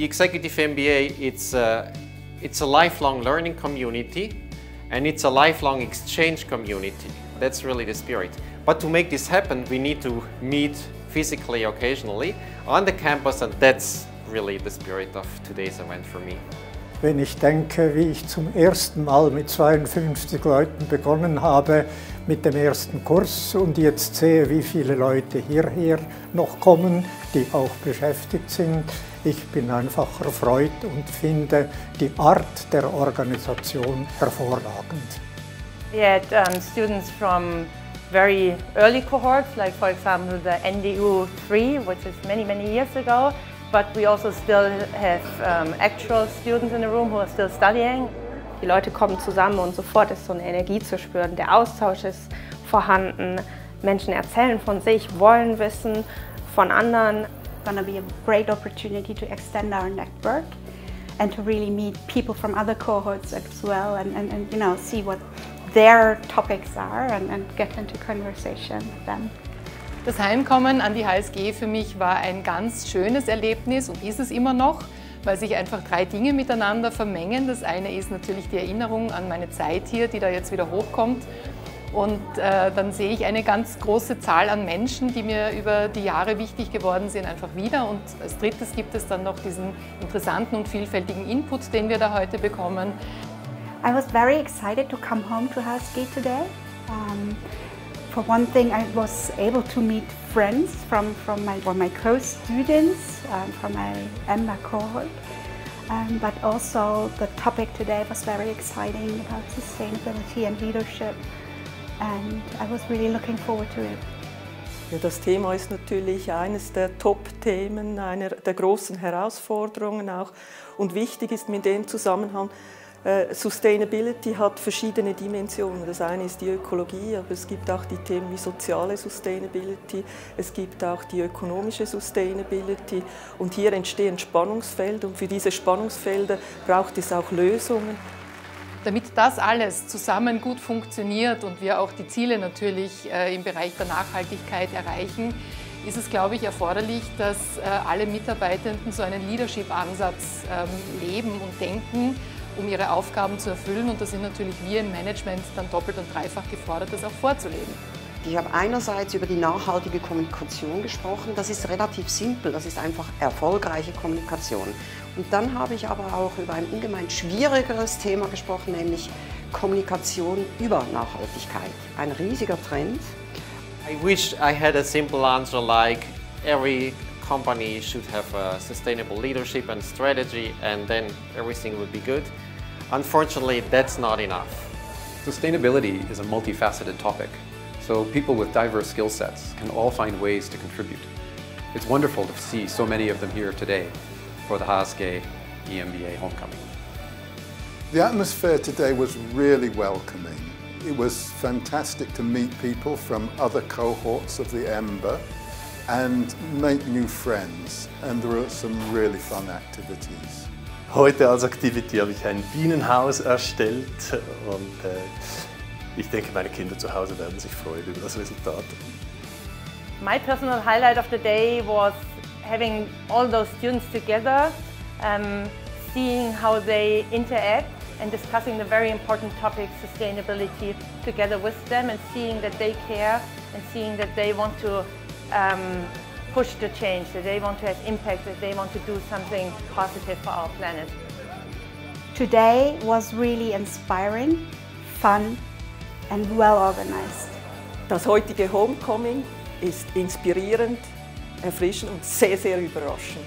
Executive MBA, it's a lifelong learning community and it's a lifelong exchange community. That's really the spirit. But to make this happen, we need to meet physically occasionally on the campus, and that's really the spirit of today's event for me. Wenn ich denke, wie ich zum ersten Mal mit 52 Leuten begonnen habe mit dem ersten Kurs und jetzt sehe, wie viele Leute hierher noch kommen, die auch beschäftigt sind, ich bin einfach erfreut und finde die Art der Organisation hervorragend. We had students from very early cohorts, like for example the NDU 3, which is many years ago. But we also still have actual students in the room who are still studying. Die Leute kommen zusammen und sofort ist so eine Energie zu spüren. Der Austausch ist vorhanden. Menschen erzählen von sich, wollen wissen von anderen. It's going to be a great opportunity to extend our network and to really meet people from other cohorts as well and you know, see what their topics are and get into conversation with them. Das Heimkommen an die HSG für mich war ein ganz schönes Erlebnis und ist es immer noch, weil sich einfach drei Dinge miteinander vermengen. Das eine ist natürlich die Erinnerung an meine Zeit hier, die da jetzt wieder hochkommt. Und dann sehe ich eine ganz große Zahl an Menschen, die mir über die Jahre wichtig geworden sind, einfach wieder. Und als drittes gibt es dann noch diesen interessanten und vielfältigen Input, den wir da heute bekommen. I was very excited to come home to HSG today. For one thing, I was able to meet friends from my co-students, from my EMBA cohort. But also the topic today was very exciting about sustainability and leadership. And I was really looking forward to it. Ja, das Thema ist natürlich eines der Top-Themen, einer der großen Herausforderungen auch. Und wichtig ist mir in dem Zusammenhang, Sustainability hat verschiedene Dimensionen. Das eine ist die Ökologie, aber es gibt auch die Themen wie soziale Sustainability, es gibt auch die ökonomische Sustainability und hier entstehen Spannungsfelder und für diese Spannungsfelder braucht es auch Lösungen. Damit das alles zusammen gut funktioniert und wir auch die Ziele natürlich im Bereich der Nachhaltigkeit erreichen, ist es, glaube ich, erforderlich, dass alle Mitarbeitenden so einen Leadership-Ansatz leben und denken, um ihre Aufgaben zu erfüllen. Und da sind natürlich wir im Management dann doppelt und dreifach gefordert, das auch vorzuleben. Ich habe einerseits über die nachhaltige Kommunikation gesprochen. Das ist relativ simpel, das ist einfach erfolgreiche Kommunikation. Und dann habe ich aber auch über ein ungemein schwierigeres Thema gesprochen, nämlich Kommunikation über Nachhaltigkeit. Ein riesiger Trend. I wish I had a simple answer like every company should have a sustainable leadership and strategy and then everything would be good. Unfortunately, that's not enough. Sustainability is a multifaceted topic, so people with diverse skill sets can all find ways to contribute. It's wonderful to see so many of them here today for the HSG EMBA homecoming. The atmosphere today was really welcoming. It was fantastic to meet people from other cohorts of the EMBA and make new friends, and there were some really fun activities. Heute als Activity habe ich ein Bienenhaus erstellt und ich denke, meine Kinder zu Hause werden sich freuen über das Resultat. My personal highlight of the day was having all those students together, seeing how they interact and discussing the very important topic, sustainability, together with them and seeing that they care and seeing that they want to push the change, that they want to have impact, that they want to do something positive for our planet. Today was really inspiring, fun and well organized. Das heutige Homecoming ist inspirierend, erfrischend und sehr überraschend.